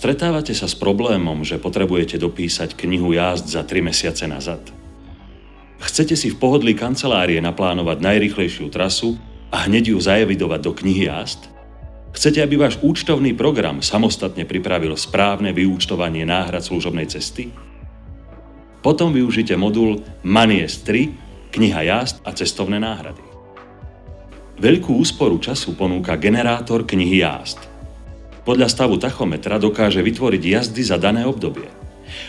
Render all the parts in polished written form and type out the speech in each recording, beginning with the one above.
Stretávate sa s problémom, že potrebujete dopísať knihu jazd za 3 mesiace nazad? Chcete si v pohodlí kancelárie naplánovať najrýchlejšiu trasu a hneď ju zaevidovať do knihy jazd? Chcete, aby váš účtovný program samostatne pripravil správne vyúčtovanie náhrad služobnej cesty? Potom využite modul Manies 3, kniha jazd a cestovné náhrady. Veľkú úsporu času ponúka generátor knihy jazd. Podľa stavu tachometra dokáže vytvoriť jazdy za dané obdobie.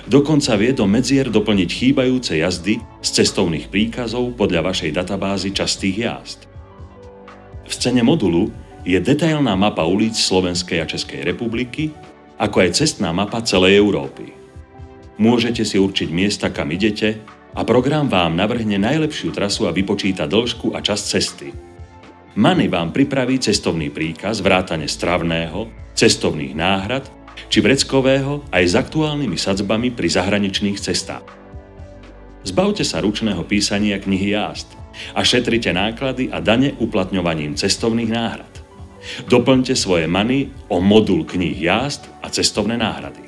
Dokonca vie do medzier doplniť chýbajúce jazdy z cestovných príkazov podľa vašej databázy častých jazd. V scéne modulu je detailná mapa ulic Slovenskej a Českej republiky, ako aj cestná mapa celej Európy. Môžete si určiť miesta, kam idete, a program vám navrhne najlepšiu trasu a vypočíta dĺžku a čas cesty. Mani vám pripraví cestovný príkaz vrátane stravného, cestovných náhrad či vreckového aj s aktuálnymi sadzbami pri zahraničných cestách. Zbavte sa ručného písania knihy jazd a šetrite náklady a dane uplatňovaním cestovných náhrad. Doplňte svoje Mani o modul kníh jazd a cestovné náhrady.